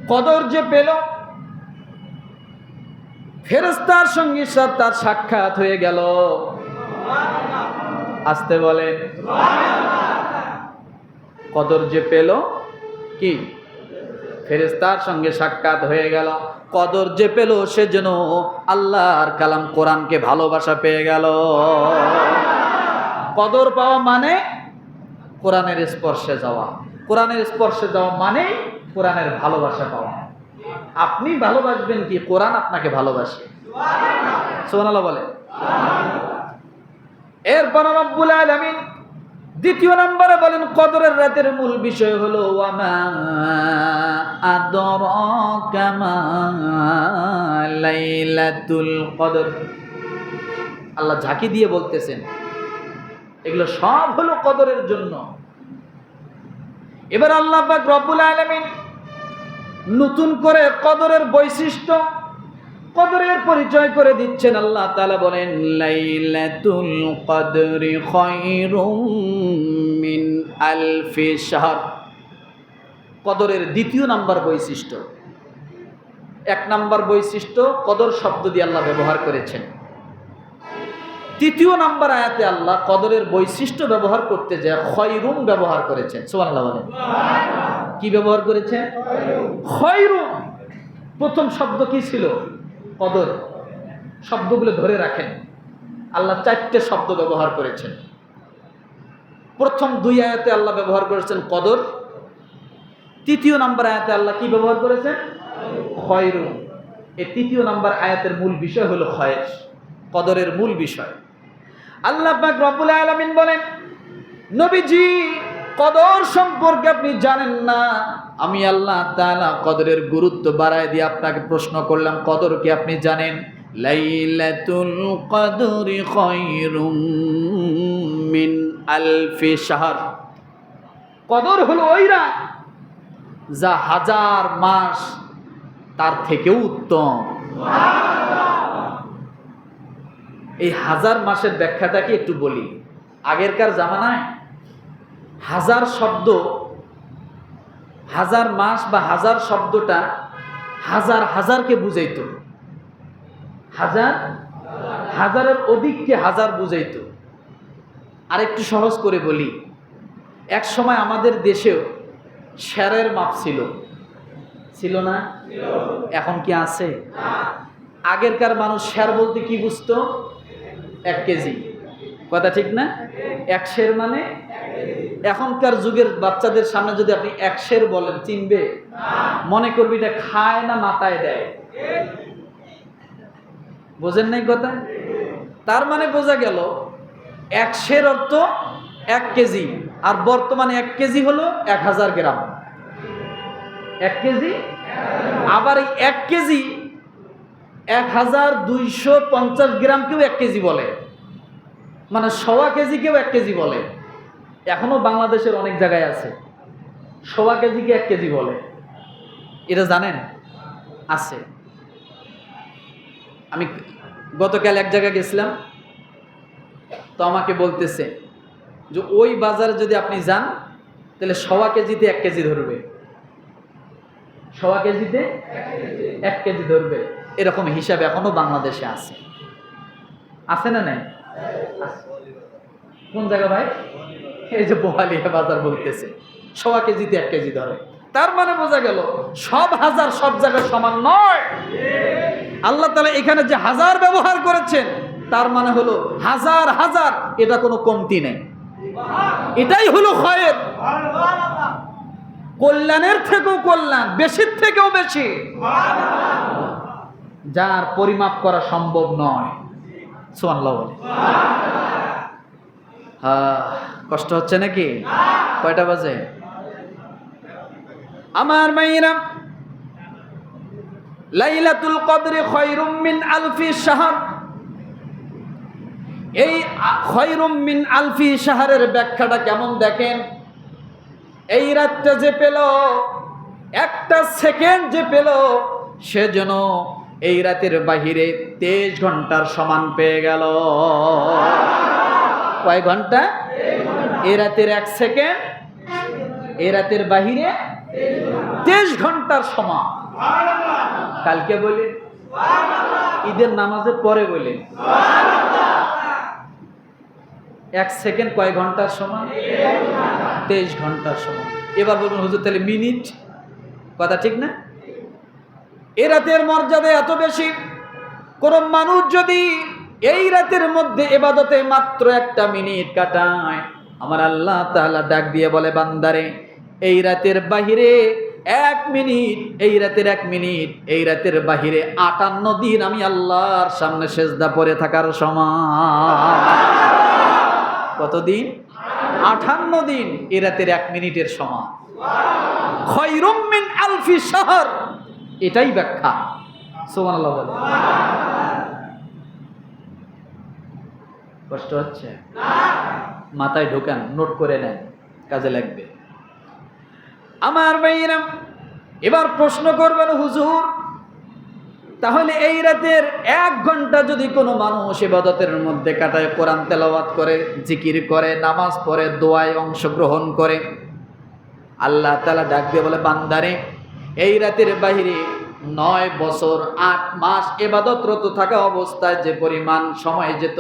কদর যে পেল, ফেরেশতার সঙ্গে তার সাক্ষাৎ হয়ে গেল। আসতে বলেন কদর যে পেল কি, ফেরেশতার সঙ্গে সাক্ষাৎ হয়ে গেল। কদর যে পেল সে যেন আল্লাহর কালাম কোরআনকে ভালোবাসা পেয়ে গেল। কদর পাওয়া মানে কোরআনের স্পর্শে যাওয়া, কোরআনের স্পর্শে যাওয়া মানে কোরআনের ভালোবাসা পাওয়া। আপনি ভালোবাসবেন কি, কোরআন আপনাকে ভালোবাসে। সুবহানাল্লাহ বলে। এরপর রব্বুল আলামিন দ্বিতীয় নম্বরে বলেন কদরের রাতের মূল বিষয় হলো ওয়ামা আদরাকা মা লাইলাতুল কদর। আল্লাহ ঝাঁকি দিয়ে বলতেছেন এগুলো সব হলো কদরের জন্য। এবার আল্লাহ পাক রব্বুল আলামিন নতুন করে কদরের বৈশিষ্ট্য, কদরের পরিচয় করে দিচ্ছেন। আল্লাহ তাআলা বলেন লাইলাতুল কদরি খায়রুম মিন আলফি শাহর। কদরের দ্বিতীয় নাম্বার বৈশিষ্ট্য, এক নাম্বার বৈশিষ্ট্য কদর শব্দ দিয়ে আল্লাহ ব্যবহার করেছেন। তৃতীয় নাম্বার আয়াতে আল্লাহ কদরের বৈশিষ্ট্য ব্যবহার করতে যায় খায়রুম ব্যবহার করেছেন। সুবহানাল্লাহ বলেন। কি ব্যবহার করেছেন? খায়রুম। প্রথম শব্দ কি ছিল? কদর। শব্দগুলো ধরে রাখেন, আল্লাহ চারটে শব্দ ব্যবহার করেছেন। প্রথম দুই আয়াতে আল্লাহ ব্যবহার করেছেন কদর, তৃতীয় নাম্বার আয়াতে আল্লাহ কি ব্যবহার করেছেন? খায়রুম। এই তৃতীয় নাম্বার আয়াতের মূল বিষয় হলো খায়র, কদরের মূল বিষয়। আল্লাহ পাক রব্বুল আলামিন বলেন নবীজি কদর সম্পর্কে আপনি জানেন না, আমি আল্লাহ তাআলা কদরের গুরুত্ব বাড়ায় দিয়ে আপনাকে প্রশ্ন করলাম কদর কি আপনি জানেন? লাইলাতুল কদরি খায়রুম মিন আলফি শাহর। কদর হলো ওই রাত যা হাজার মাস তার থেকেও উত্তম। এই হাজার মাসের ব্যাখ্যাটা কি একটু বলি। আগেরকার জামানায় হাজার শব্দ, হাজার মাস বা হাজার শব্দটা হাজার হাজারকে বুঝাইতো, হাজার হাজারের অধিককে হাজার বুঝাইতো। আর একটু সহজ করে বলি, এক সময় আমাদের দেশেও সেরের মাপ ছিল, ছিল না? এখন কি আছে? আগেরকার মানুষ সের বলতে কি বুঝতো? 1 কেজি। কথা ঠিক না? 1 সের মানে, এখনকার যুগের বাচ্চাদের সামনে যদি আপনি 1 সের বলেন চিনবে? মনে করবি এটা খায় না মাথায় দেয়। বোঝেন নাই কথা? তার মানে বোঝা গেল 1 সের অর্থ 1 কেজি, আর বর্তমানে 1 কেজি হলো 1000 গ্রাম। 1 কেজি, আবার এই 1 কেজি 1250 গ্রাম কেউ 1 কেজি বলে, মানে 1.25 কেজি কেউ 1 কেজি বলে। এখনো বাংলাদেশের অনেক জায়গায় আছে 1.25 কেজিকে 1 কেজি বলে। এটা জানেন? আছে। আমি গতকাল এক জায়গায় গেছিলাম, তো আমাকে বলতেছে যে ওই বাজারে যদি আপনি যান তাহলে 1.25 কেজিতে 1 কেজি ধরবে, 1.25 কেজিতে 1 কেজি ধরবে। এরকম হিসাব এখনো বাংলাদেশে আছে। আছে না নাই? কোন জায়গা ভাই? এই যে বোহালিয়া বাজার বলতেছে 1.25 কেজিতে 1 কেজি ধরে। তার মানে বোঝা গেল সব হাজার সব জায়গায় সমান নয়। আল্লাহ তাআলা এখানে যে হাজার ব্যবহার করেছেন তার মানে হলো হাজার হাজার, এটা কোনো কমতি নেই। এটাই হলো খায়ের, কল্যাণের থেকেও কল্যাণ, বেশির থেকেও বেশি, যার পরিমাপ করা সম্ভব নয়। সুবহানাল্লাহ বলে। কষ্ট হচ্ছে নাকি? কয়টা বাজে? আমার মাইরা, লাইলাতুল কদরি খায়রুম মিন আলফি শাহর। এই খায়রুম মিন আলফি শাহরের ব্যাখ্যাটা কেমন দেখেন। এই রাতটা যে পেল, একটা সেকেন্ড যে পেল, সে যেন এই রাতের বাহিরে 23 ঘন্টার সমান পেয়ে গেল। কয় ঘন্টা? এই রাতের 1 সেকেন্ড এই রাতের বাহিরে 23 ঘন্টার সমান। কালকে বলেন, ঈদের নামাজের পরে বলেন। 1 সেকেন্ড কয় ঘন্টার সমান? 23 ঘন্টার সমান। এবার বলবেন হুজুর তাহলে মিনিট, কথা ঠিক না? এ রাতের মর্যাদা এত বেশি, কোন মানুষ যদি এই রাতের মধ্যে ইবাদতে মাত্র 1 মিনিট কাটায়, আমার আল্লাহ তাআলা ডাক দিয়ে বলে, বান্দারে এই রাতের বাহিরে 1 মিনিট, এই রাতের 1 মিনিট, এই রাতের বাহিরে 58 দিন আমি আল্লাহর সামনে সেজদা পড়ে থাকার সমান। কতদিন? 58 দিন এই রাতের 1 মিনিটের সমান। খায়রুম মিন আলফি শাহর, এটাই ব্যাখ্যা। সুবহানাল্লাহ বলে। কষ্ট হচ্ছে? মাথায় ঢোকান, নোট করে নেন, কাজে লাগবে। আমার ভাইরা এবার প্রশ্ন করবেন, হুজুর তাহলে এই রাতের 1 ঘন্টা যদি কোনো মানুষ ইবাদতের মধ্যে কাটায়, কোরআন তেলাওয়াত করে, জিকির করে, নামাজ পড়ে, দোয়ায় অংশগ্রহণ করে, আল্লাহ তাআলা ডাক দিয়ে বলে, বান্দারে এই রাতের বাহিরে 9 বছর 8 মাস ইবাদতরত থাকা অবস্থায় যে পরিমাণ সময় যেত,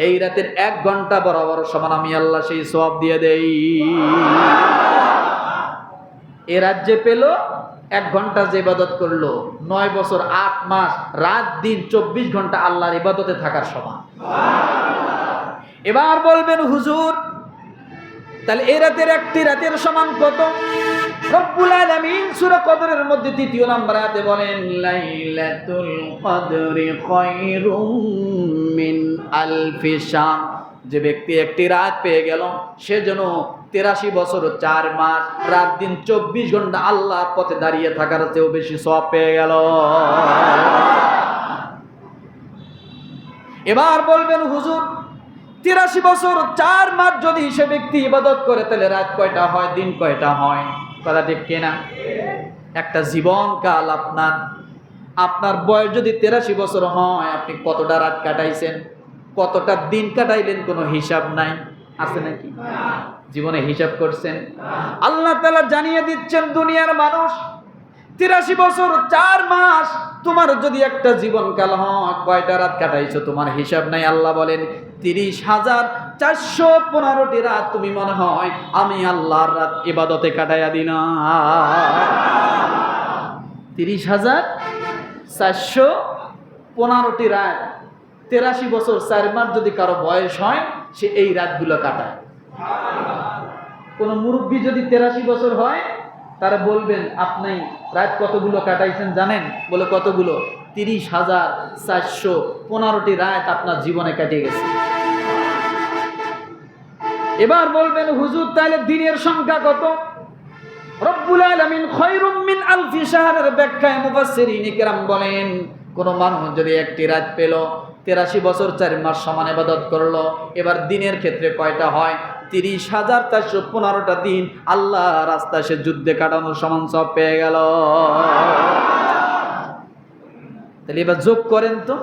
এই রাতের 1 ঘন্টা বরাবর সমান আমি আল্লাহ সেই সওয়াব দিয়ে দেই। এ রাজ্যে পেল 1 ঘন্টা যে ইবাদত করলো, 9 বছর 8 মাস রাত দিন 24 ঘন্টা আল্লাহর ইবাদতে থাকার সমান। এবার বলবেন হুজুর তাহলে এই রাতের একটি রাতের সমান কত? রব্বুল আলামিন সূরা কদরের মধ্যে 3 নম্বর আয়াতে বলেন, লাইলাতুল কদরি খায়রুম মিন আলফি শাহর। যে ব্যক্তি একটি রাত পেয়ে গেল, সে যেন 83 বছর 4 মাস রাত দিন 24 ঘন্টা আল্লাহর পথে দাঁড়িয়ে থাকার চেয়েও বেশি সওয়াব পেয়ে গেল। এবার বলবেন হুজুর 83 বছর 4 মাস যদি সে ব্যক্তি ইবাদত করে, তাহলে রাত কয়টা হয়, দিন কয়টা হয়? কথা ঠিক কিনা? একটা জীবনকাল আপনার বয়স যদি 83 বছর হয়, আপনি কতটা রাত কাটাইছেন, কতটা দিন কাটাইলেন, কোনো হিসাব নাই, আছে নাকি? জীবনে হিসাব করছেন? আল্লাহ তাআলা জানিয়ে দিচ্ছেন, দুনিয়ার মানুষ 83 বছর 4 মাস তোমার যদি একটা জীবনকাল হয়, কয়টা রাত কাটাইছো তোমার হিসাব নাই। আল্লাহ বলেন 30,415টি রাত তুমি মনে হয় আমি আল্লাহর রাত ইবাদতে কাটাইয়া দিলাম। 30,415টি রাত, 83 বছর 4 মাস যদি কারো বয়স হয়, সে এই রাতগুলো কাটায়। কোন মুরব্বী যদি 83 বছর হয়, তারা বলবেন আপনি রাত কতগুলো কাটাইছেন জানেন? বলে কতগুলো? 30,415টি রাত আপনার জীবনে কাটিয়ে গেছে। এবার বলবেন হুজুর তাহলে দিনের সংখ্যা কত? রব্বুল আলামিন খায়রুম মিন আলফি শাহরের ব্যাখ্যায় মুফাসসিরিন কিরাম বলেন, কোন মানুষ যদি একটি রাত পেল, 83 বছর 4 মাস সমান ইবাদত করলো, এবার দিনের ক্ষেত্রে কয়টা হয়? 30,415টা দিন আল্লাহ রাস্তায় সে যুদ্ধে কাটানোর সমান সব পেয়ে গেল। তাহলে এবার যোগ করেন তো,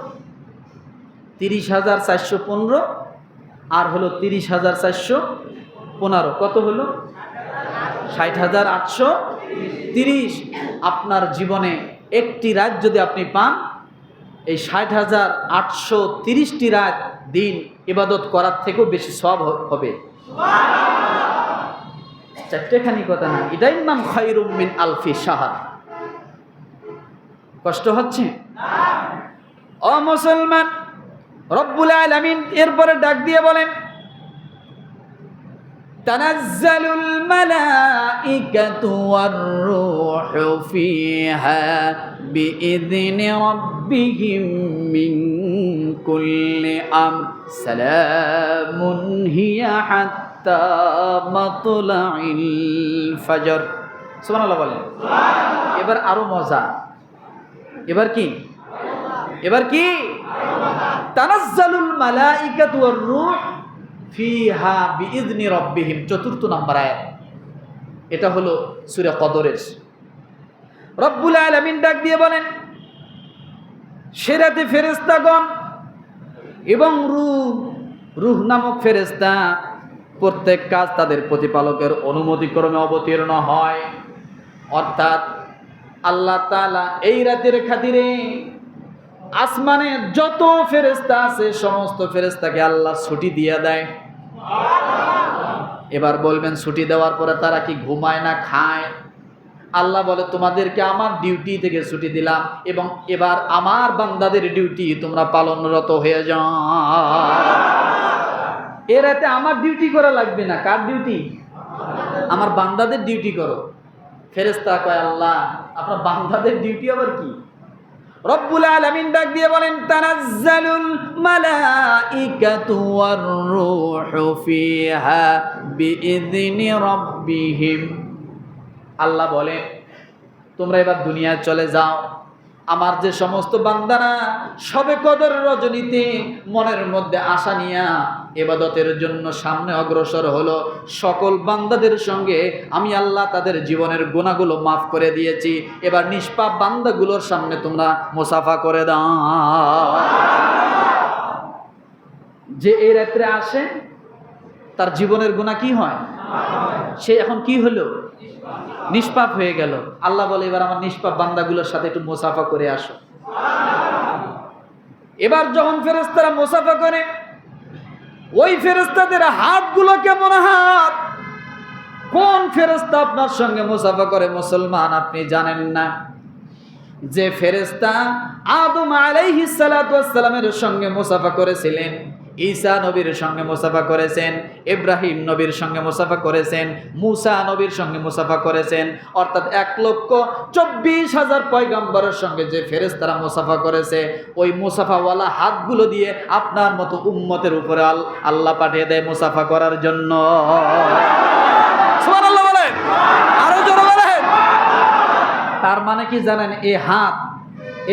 30,415 আর হলো 30,415 কত হলো? 60,830। আপনার জীবনে একটি রাত যদি আপনি পান, এই 60,830টি রাত দিন ইবাদত করার থেকেও বেশি সওয়াব হবে। চারটেখানি কথা না, এটাই নাম খায়রুম মিন আলফি শাহর। কষ্ট হচ্ছে? ও মুসলমান, রব্বুল আলামিন এরপরে ডাক দিয়ে বলেন, তানাজ্জালুল মালাইকাতু ওয়ার রূহু ফিহা বিইذনি রাব্বিহিম মিন কুল্লি আমর সালামুন হিয়া হাত্তা মাতলাইল ফজর। সুবহানাল্লাহ বলেন। এবার আরো মজা। এবার কি? তানাজ্জালুল মালাইকাতু ওয়ার রূহ ফিহা বিইذনি রাব্বিহিম, 4 নম্বর আয়াত। এটা হলো সূরা কদরের। রব্বুল আলামিন ডাক দিয়ে বলেন, সে রাতে ফেরেশতাগণ এবং রূহ নামক ফেরেশতা প্রত্যেক কাজ তাদের প্রতিপালকের অনুমতি ক্রমে অবতীর্ণ হয়। অর্থাৎ আল্লাহ তাআলা এই রাতের খাতিরে আসমানে যত ফেরেশতা আছে সমস্ত ফেরেশতাকে আল্লাহ ছুটি দিয়ে দেয়। এবার বলবেন ছুটি দেওয়ার পরে তারা কি ঘুমায় না খায়? আল্লাহ বলে তোমাদেরকে আমার ডিউটি থেকে ছুটি দিলাম এবং এবার আমার বান্দাদের ডিউটি তোমরা পালনরত হয়ে যাও। এ রাতে আমার ডিউটি করা লাগবে না। কার ডিউটি? আমার বান্দাদের ডিউটি করো। ফেরেশতা কয় আল্লাহ আপনার বান্দাদের ডিউটি আবার কি? রব্বুল আলামিন ডাক দিয়ে বলেন তানাজ্জালুল মালাইকাতু ওয়ার রূহু ফিহা বিইذনি রাব্বিহিম। আল্লাহ বলেন তোমরা এবার দুনিয়ায় চলে যাও। আমার যে সমস্ত বান্দারা শবে কদর রজনীতে মনের মধ্যে আশা নিয়া ইবাদতের জন্য সামনে অগ্রসর হলো, সকল বান্দাদের সঙ্গে আমি আল্লাহ তাদের জীবনের গুনাহগুলো মাফ করে দিয়েছি। এবার নিষ্পাপ বান্দাগুলোর সামনে তোমরা মুসাফা করে দাও। যে এই রাত্রে আসে তার জীবনের গুনাহ কি হয়? সে এখন কি হলো? নিষ্পাপ হয়ে গেল। আল্লাহ বলে এবার আমার নিষ্পাপ বান্দাগুলোর সাথে একটু মুসাফা করে আসো। এবার যখন ফেরেশতারা মুসাফা করে, ওই ফেরেশতাদের হাতগুলো কেমন হাত? কোন ফেরেশতা আপনার সঙ্গে মুসাফা করে মুসলমান আপনি জানেন না? যে ফেরেশতা আদম আলাইহিস সালাতু ওয়াস সালামের সঙ্গে মুসাফা করেছিলেন, ঈসা নবীর সঙ্গে মুসাফা করেছেন, ইব্রাহিম নবীর সঙ্গে মুসাফা করেছেন, মুসা নবীর সঙ্গে মুসাফা করেছেন, অর্থাৎ 1,24,000 পয়গম্বরের সঙ্গে যে ফেরেশতারা মুসাফা করেছে, ওই মুসাফাওয়ালা হাতগুলো দিয়ে আপনার মতো উম্মতের উপরে আল্লাহ পাঠিয়ে দেয় মুসাফা করার জন্য। সুবহানাল্লাহ বলেন, আরো জোরে বলেন। তার মানে কি জানেন?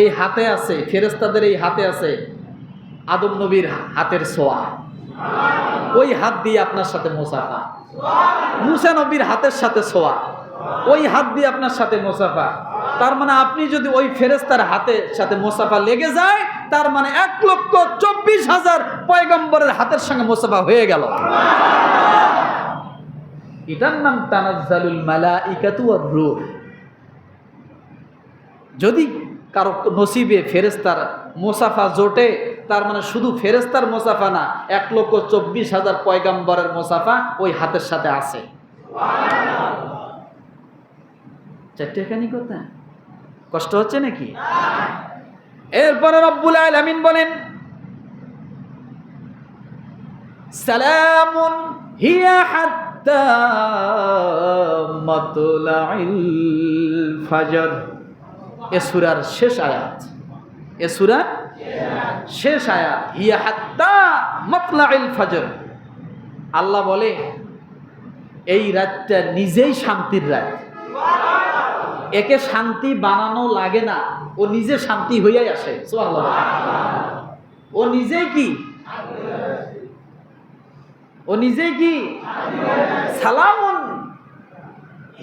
এই হাতে আছে, ফেরেশতাদের এই হাতে আছে আদম নবীর হাতের ছোঁয়া। ওই হাত দিয়ে আপনার সাথে মুসাফা। মুসা নবীর হাতের সাথে ছোঁয়া, ওই হাত দিয়ে আপনার সাথে মুসাফা। তার মানে আপনি যদি ওই ফেরেশতার হাতের সাথে মুসাফা লেগে যায়, তার মানে 1,24,000 পয়গম্বরের হাতের সঙ্গে মুসাফা হয়ে গেল। এটার নাম তানাজ্জালুল মালাইকাতু ওয়ার রূহ। যদি কারো নসিবে ফেরেশতার মুসাফা জোটে, তার মানে শুধু ফেরেশতার মুসাফা না, 1,24,000 পয়গম্বরের মুসাফা ওই হাতের সাথে আছে। চারটেখানি কথা, কষ্ট হচ্ছে নাকি? এরপরে রব্বুল আলামিন বলেন সালামুন হিয়া হাত্তা মাতলাইল ফাজর। এ সূরার শেষ আয়াত, এ সূরার শেষ আয়াত, হিয়া হাত্তা মাতলাইল ফাজর। আল্লাহ বলে এই রাতটা নিজেই শান্তির রাত। একে শান্তি বানানো লাগে না, ও নিজে শান্তি হইয়াই আসে। সুবহানাল্লাহ। ও নিজেই কি? ও নিজেই কি? সালামুন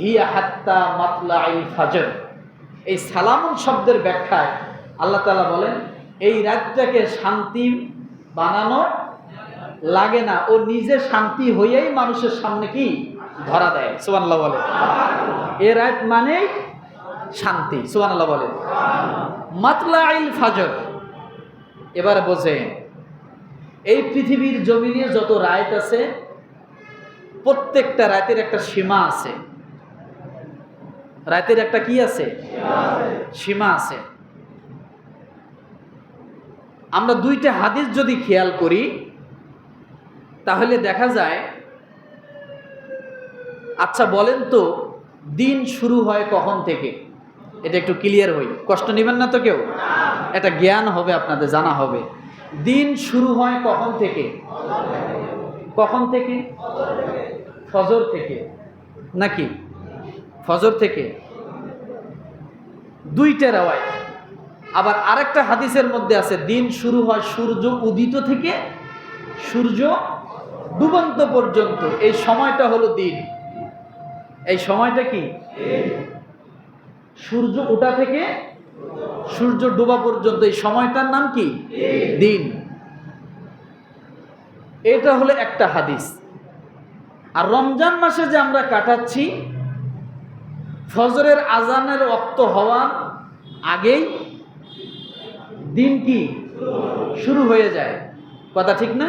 হিয়া হাত্তা মাতলাইল ফাজর। এই সালামুন শব্দের ব্যাখ্যায় আল্লাহ তাআলা বলেন এই রাতটাকে শান্তি বানানো লাগে না, ও নিজে শান্তি হইয়াই মানুষের সামনে কি ধরা দেয়। সুবহানাল্লাহ বলে। এ রাত মানে শান্তি। সুবহানাল্লাহ বলে। মাতলাইল ফাজর। এবারে বোঝেন, এই পৃথিবীর জমিনে যত রাত আছে, প্রত্যেকটা রাতের একটা সীমা আছে। রাতের একটা কি আছে? সীমা আছে। আমরা দুইটা হাদিস যদি খেয়াল করি তাহলে দেখা যায়, আচ্ছা বলেন তো দিন শুরু হয় কখন থেকে? এটা একটু ক্লিয়ার হই, কষ্ট নেবেন না তো কেউ? এটা জ্ঞান হবে, আপনাদের জানা হবে। দিন শুরু হয় কখন থেকে? কখন থেকে? ফজর থেকে নাকি? ফজর থেকে। দুইটা রাওয়ায়। আবার আরেকটা হাদিসের মধ্যে আছে দিন শুরু হয় সূর্য উদিত থেকে সূর্য ডুবন্ত পর্যন্ত। এই সময়টা হলো দিন। এই সময়টা কি? সূর্য ওঠা থেকে সূর্য ডোবা পর্যন্ত এই সময়টার নাম কি? দিন। এটা হলো একটা হাদিস। আর রমজান মাসে যে আমরা কাটাচ্ছি ফজরের আজানের ওয়াক্ত হওয়ার আগেই দিন কি শুরু হয়ে যায়, কথা ঠিক না?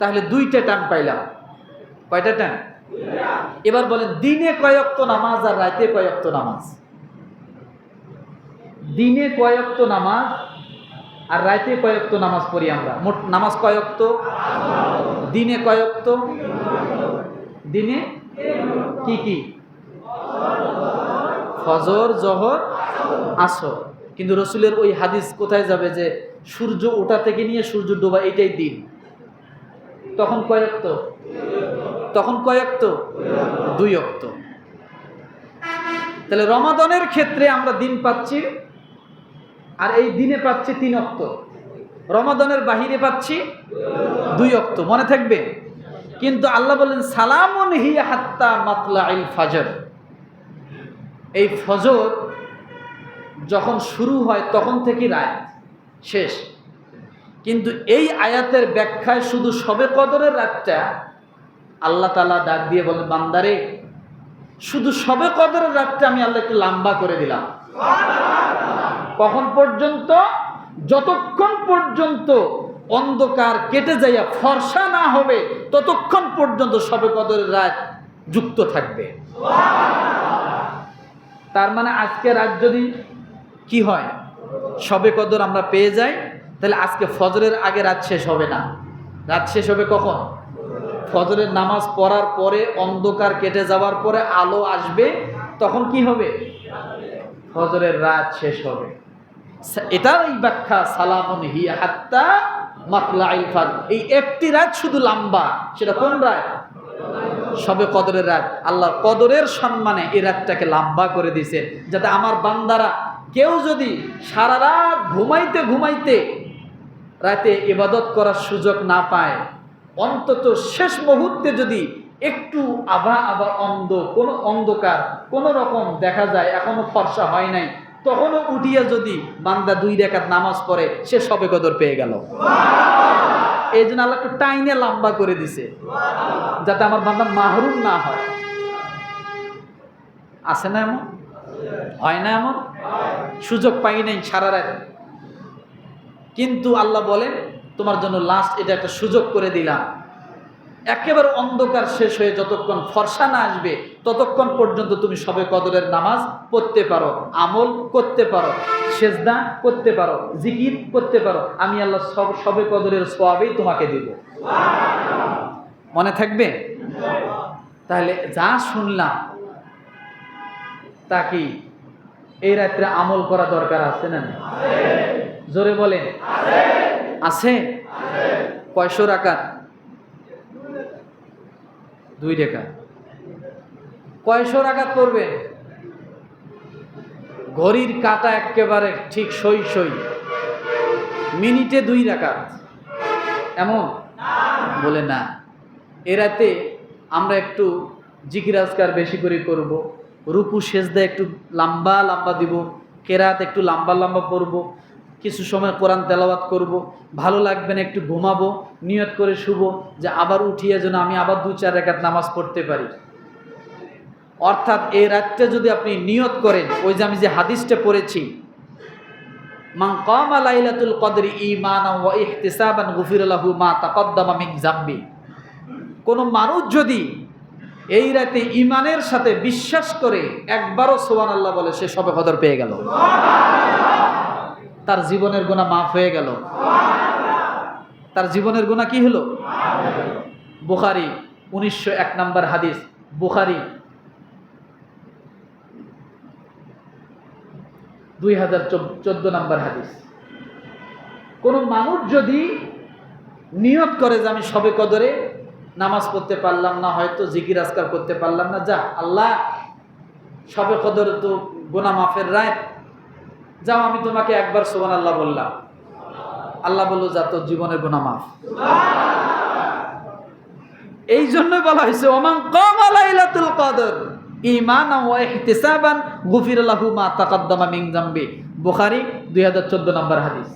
তাহলে দুইটা টান পাইলাম। কয়টা টান? এবার বলেন দিনে কয় ওয়াক্ত নামাজ আর রাতে কয় ওয়াক্ত নামাজ? দিনে কয় ওয়াক্ত নামাজ আর রাতে কয় ওয়াক্ত নামাজ পড়ি আমরা? মোট নামাজ কয় ওয়াক্ত? দিনে কয় ওয়াক্ত? দিনে কি কি? ফজর, জোহর, আসর। কিন্তু রসুলের ওই হাদিস কোথায় যাবে যে সূর্য ওঠা থেকে নিয়ে সূর্য ডোবা এটাই দিন? তখন কয় ওয়াক্ত? তখন কয় ওয়াক্ত? 2 ওয়াক্ত। তাহলে রমাদানের ক্ষেত্রে আমরা দিন পাচ্ছি, আর এই দিনে পাচ্ছি 3 ওয়াক্ত। রমাদানের বাহিরে পাচ্ছি 2 ওয়াক্ত। মনে থাকবে? কিন্তু আল্লাহ বলেন সালামুন হিয়া হাত্তা মাতলাইল ফাজর। এই ফজর যখন শুরু হয় তখন থেকে রাত শেষ। কিন্তু এই আয়াতের ব্যাখ্যায় শুধু শবে কদরের রাতটা আল্লাহ তাআলা ডাক দিয়ে বলেন, বান্দারে শুধু শবে কদরের রাতটা আমি আল্লাহ একটু লম্বা করে দিলাম। কখন পর্যন্ত? যতক্ষণ পর্যন্ত অন্ধকার কেটে যাইয়া ফর্সা না হবে ততক্ষণ পর্যন্ত শবে কদরের রাত যুক্ত থাকবে। তার মানে আজকে রাত যদি কি হয়, শবে কদর আমরা পেয়ে যাই, তাহলে আজকে ফজরের আগে রাত শেষ হবে না। রাত শেষ হবে কখন? ফজরের নামাজ পড়ার পরে, অন্ধকার কেটে যাওয়ার পরে আলো আসবে, তখন কি হবে? ফজরের রাত শেষ হবে। এটারই ব্যাখ্যা সালামুন হিয়া হাত্তা মাতলাইল ফাজর। এই একটি রাত শুধু লম্বা, সেটা কোন রাত? শবে কদরের রাত। আল্লাহ কদরের সম্মানে এই রাতটাকে লম্বা করে দিয়েছে, যাতে আমার বান্দারা কেউ যদি সারা রাত ঘুমাইতে ঘুমাইতে রাতে ইবাদত করার সুযোগ না পায়, অন্তত শেষ মুহূর্তে যদি একটু আভা কোনো অন্ধকার কোনো রকম দেখা যায়, এখনো ফর্সা হয় নাই, তখনও উঠিয়া যদি বান্দা 2 রাকাত নামাজ পড়ে, সে শবে কদর পেয়ে গেল। এই জন্য আল্লাহ একটু টাইনে লম্বা করে দিছে, যাতে আমার বান্দা মাহরুম না হয়। আছে না এমন? হয় না এমন? সুযোগ পাই নাই সারা রাত, কিন্তু আল্লাহ বলেন তোমার জন্য লাস্ট এটা একটা সুযোগ করে দিলাম। একেবারে অন্ধকার শেষ হয়ে যতক্ষণ ফর্সা না আসবে ততক্ষণ পর্যন্ত তুমি শবে কদরের নামাজ পড়তে পারো, আমল করতে পারো, সেজদা করতে পারো, জিকির করতে পারো। আমি আল্লাহ শবে কদরের সওয়াবই তোমাকে দেব। মনে থাকবে? তাহলে যা শুনলাম তা কি এই রাত্রে আমল করা দরকার আছে না? জোরে বলেন আছে। কয়শো রাকাত? 2 রাকাত। কয়শো রাকাত পড়বেন? ঘড়ির কাঁটা একেবারে ঠিক সই সই, মিনিটে 2 রাকাত। এমন বলে না, এ রাতে আমরা একটু জিকির আজকার বেশি করে করব, রুকু সেজদা একটু লম্বা লম্বা দিব, কেরাত একটু লম্বা লম্বা পড়ব, কিছু সময় কোরআন তেলাওয়াত করব, ভালো লাগবে না একটু ঘুমাবো, নিয়ত করে শুব যে আবার উঠিয়ে যেন আমি আবার 2-4 রাকাত নামাজ পড়তে পারি। অর্থাৎ এই রাতটা যদি আপনি নিয়ত করেন, ওই যে আমি যে হাদিসটা পড়েছি, মান কামা লাইলাতুল কদরি ঈমানান ওয়া ইহতিসাবান গুফিরা লাহু মা তাকদ্দামা মিন যামবি। কোন মানুষ যদি এই রাতে ঈমানের সাথে বিশ্বাস করে একবারও সুবহানাল্লাহ বলে, সে শবে কদর পেয়ে গেল, তার জীবনের গুনাহ মাফ হয়ে গেল। তার জীবনের গুনাহ কি হলো? বুখারী 1901 নম্বর হাদিস, বুখারী 2014 নম্বর হাদিস। কোন মানুষ যদি নিয়ত করে যে আমি শবে কদরে নামাজ পড়তে পারলাম না, হয়তো জিকির আজকার করতে পারলাম না, যা আল্লাহ শবে কদর তো গুনাহ মাফের রাত, যাও আমি তোমাকে একবার সুবহানাল্লাহ বললাম, আল্লাহ বলল যা তোর জীবনের গুনাহ মাফ। এই জন্যই বলা হয়েছে ওমান কামা লাইলাতুল কদর ঈমানান ওয়া ইহতিসাবান গুফিরা লাহু মা তাকদ্দামা মিন যামবি। বুখারী 2014 নম্বর হাদিস।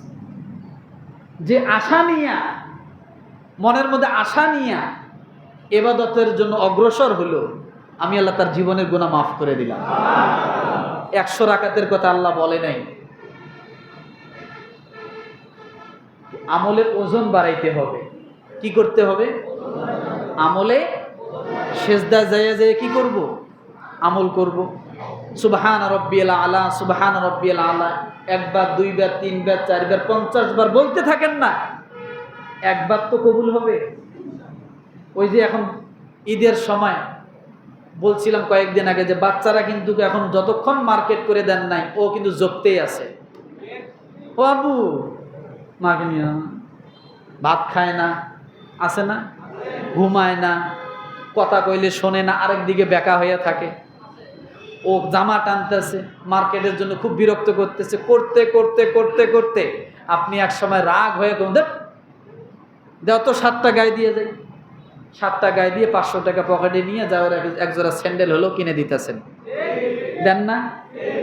যে আশা নিয়া, মনের মধ্যে আশা নিয়া ইবাদতের জন্য অগ্রসর হলো, আমি আল্লাহ তার জীবনের গুনাহ মাফ করে দিলাম। 100 রাকাতের কথা আল্লাহ বলে নাই। আমলের ওজন বাড়াইতে হবে। কি করতে হবে? আমলে সেজদা যায় যায় কি করব? আমল করব। সুবহান রাব্বিয়াল আলা, সুবহান রাব্বিয়াল আলা, একবার, দুইবার, তিনবার, চারবার, 50 বার বলতে থাকেন না। একবার তো কবুল হবে। ওই যে এখন ঈদের সময় বলছিলাম কয়েকদিন আগে যে বাচ্চারা কিন্তু এখন যতক্ষণ মার্কেট করে দেন নাই ও কিন্তু জপতেই আছে। ও আবু মাকে নিয়ে ভাত খায় না, আছে না, ঘুমায় না, কথা কইলে শোনে না, আরেক দিকে বেকা হয়ে থাকে। ও জামা টানতেছে, মার্কেটের জন্য খুব বিরক্ত করতেছে, করতে করতে করতে করতে আপনি এক সময় রাগ হয়ে দেও তো 7টা গায়ে দিয়ে যাই, 7টা গায়ে দিয়ে 500 টাকা পকেটে নিয়ে যাওয়ার একজোড়া স্যান্ডেল হলো কিনে দিতেছেন। দেন না?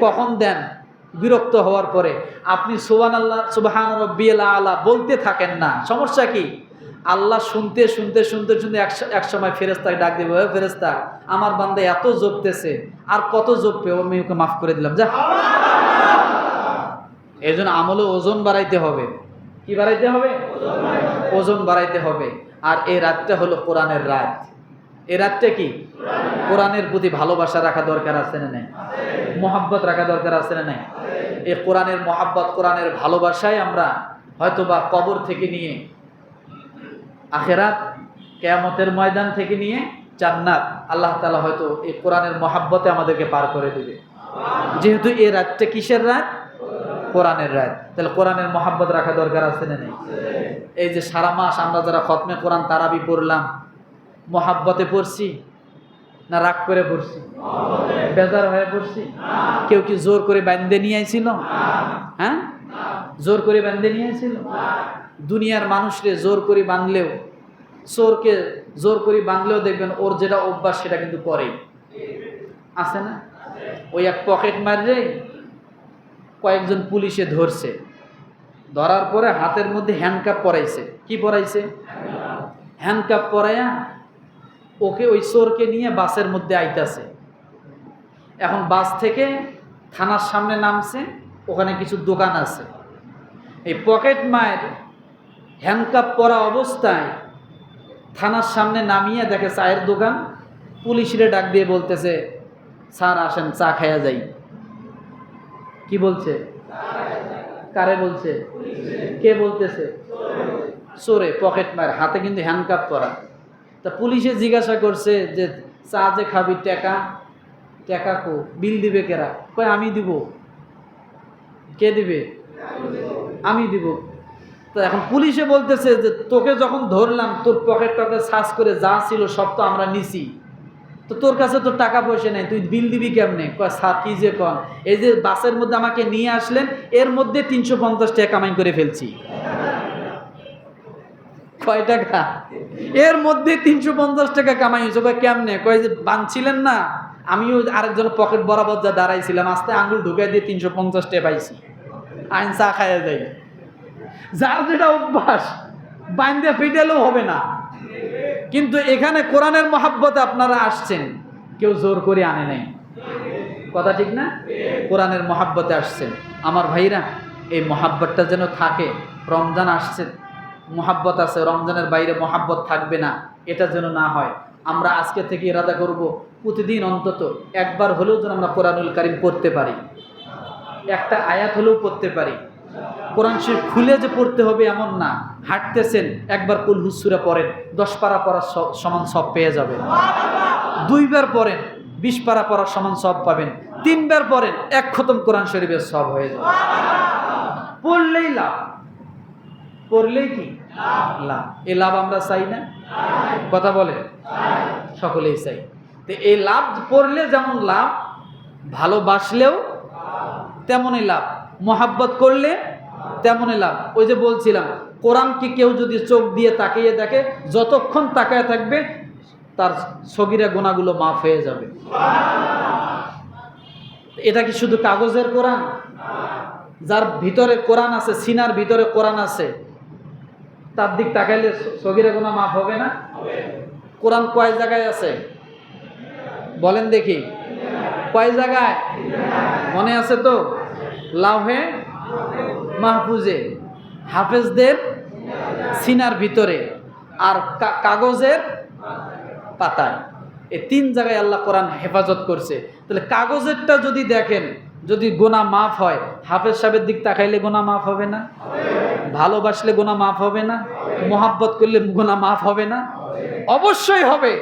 কখন দেন? বিরক্ত হওয়ার পরে। আপনি সুবহানাল্লাহ, সুবহান রাব্বিয়াল আলা বলতে থাকেন না। সমস্যা কি? আল্লাহ শুনতে শুনতে শুনতে শুনতে এক সময় ফেরেশতাকে ডাক দেবে, ওই ফেরেশতা আমার বান্দা এত জপতেছে, আর কত জপবে, আমি ওকে মাফ করে দিলাম, যা। এই জন্য আমলে ওজন বাড়াইতে হবে। কি বাড়াইতে হবে? ওজন বাড়াইতে হবে। আর এই রাতটা হলো কোরআনের রাত। এই রাতটা কি? কোরআনের প্রতি ভালোবাসা রাখা দরকার আছে না নাই? মহাব্বত রাখা দরকার আছে না নাই? এই কোরআনের মহাব্বত, কোরআনের ভালোবাসায় আমরা হয়তোবা কবর থেকে নিয়ে আখেরাত, কিয়ামতের ময়দান থেকে নিয়ে জান্নাত, আল্লাহ তাআলা হয়তো এই কোরআনের মহাব্বতে আমাদেরকে পার করে দেবে। যেহেতু এই রাতটা কিসের রাত? কোরআনের রাত। তাহলে কোরআনের মহাব্বত রাখা দরকার আছে না নেই? এই যে সারা মাস আমরা যারা খতমে কোরআন তারাবি পড়লাম, মহাব্বতে পড়ছি না রাগ করে পড়ছি? বেজার হয়ে পড়ছি? কেউ কি জোর করে বাঁধে নিয়ে আইছিল? হ্যাঁ, জোর করে বাঁধে নিয়ে আইছিল? দুনিয়ার মানুষরে জোর করে বাঁধলেও, চোরকে জোর করে বাঁধলেও দেখবেন ওর যেটা অভ্যাস সেটা কিন্তু করে, আছে না? ওই এক পকেট মারলে কয়েকজন পুলিশে ধরছে, ধরার পরে হাতের মধ্যে হ্যান্ডকাপ পরাইছে। কি পরাইছে? হ্যান্ডকাপ পরাইয়া ওকে, ওই চোরকে নিয়ে বাসের মধ্যে আইতাছে। এখন বাস থেকে থানার সামনে নামছে, ওখানে কিছু দোকান আছে। এই পকেট মায়ের হ্যান্ডকাপ পরা অবস্থায় থানার সামনে নামিয়ে দেখে চায়ের দোকান। পুলিশরে ডাক দিয়ে বলতেছে, স্যার আসেন চা খাইয়া যাই। কি বলছে? কারে বলছে? কে বলতেছে? চোরে, পকেট মার, হাতে কিন্তু হ্যান্ডকাপ পরা। তা পুলিশে জিজ্ঞাসা করছে যে চা যে খাবি, টাকা টাকা কো, বিল দিবে কেরা? কয় আমি দিব। কে দিবে? আমি দিব। তো এখন পুলিশে বলতেছে যে তোকে যখন ধরলাম তোর পকেট টকেট সার্চ করে যা ছিল সব তো আমরা নিছি, তো তোর কাছে তো টাকা পয়সা নেই, তুই বিল দিবি কেমনে? কয় স্যার কি যে কন, এই যে বাসের মধ্যে আমাকে নিয়ে আসলেন এর মধ্যে 350 টাকা কামাই করে ফেলছি। কয় টাকা? এর মধ্যে 350 টাকা কামাই হয়েছে। কয় কেমনে? কয় যে বাঁধছিলেন না, আমিও আরেকজন পকেট বরাবর যা দাঁড়াইছিলাম, আস্তে আঙ্গুল ঢুকাই দিয়ে 350 টাকা পাইছি, আইন চা খাইয়া যাই। যার যেটা অভ্যাস বাঁধে ফিটালেও হবে না। কিন্তু এখানে কোরআনের মহাব্বতে আপনারা আসছেন, কেউ জোর করে আনে নাই। কথা ঠিক না? কোরআনের মহাব্বতে আসছেন। আমার ভাইরা, এই মহাব্বতটা যেন থাকে। রমজান আসছে, মহাব্বত আছে, রমজানের বাইরে মহাব্বত থাকবে না, এটা যেন না হয়। আমরা আজকে থেকে ইরাদা করব প্রতিদিন অন্তত একবার হলেও যেন আমরা কোরআনুল কারীম পড়তে পারি, একটা আয়াত হলেও পড়তে পারি। কোরআন শরীফ খুলে যে পড়তে হবে এমন না। হাঁটতেছেন, একবার কুল হুস সূরা পড়েন, 10 পারা পড়ার সমান সব পেয়ে যাবেন। 2 বার পড়েন, 20 পারা পড়ার সমান সব পাবেন। 3 বার পড়েন, 1 খতম কোরআন শরীফের সব হয়ে যাবে। পড়লেই লাভ, পড়লেই কি লাভ। এই লাভ আমরা চাই না? কথা বলে সকলেই চাই। তো এই লাভ পড়লে যেমন লাভ, ভালোবাসলেও তেমনই লাভ, মহাব্বত করলে তেমনই লাভ। ওই যে বলছিলাম, কোরআনকে কেউ যদি চোখ দিয়ে তাকিয়ে দেখে, যতক্ষণ তাকায় থাকবে তার সগীরা গুনাহগুলো মাফ হয়ে যাবে। এটা কি শুধু কাগজের কোরআন? যার ভিতরে কোরআন আছে, সিনার ভিতরে কোরআন আছে, তার দিক তাকাইলে সগীরা গুনাহ মাফ হবে না? কোরআন কয় জায়গায় আছে? বলেন দেখি কয় জায়গায়? মনে আছে তো? লাউহে মাহফুজে, হাফেজদের সিনার ভিতরে, আর কাগজের পাতায়। এই 3 জায়গায় আল্লাহ কোরআন হেফাজত করছে। তাহলে কাগজেরটা যদি দেখেন, যদি গুনাহ মাফ হয়, হাফেজ সাহেবের দিক তাকাইলে গুনাহ মাফ হবে না? ভালোবাসলে গুনাহ মাফ হবে না? মোহাব্বত করলে গুনাহ মাফ হবে না? অবশ্যই হবে।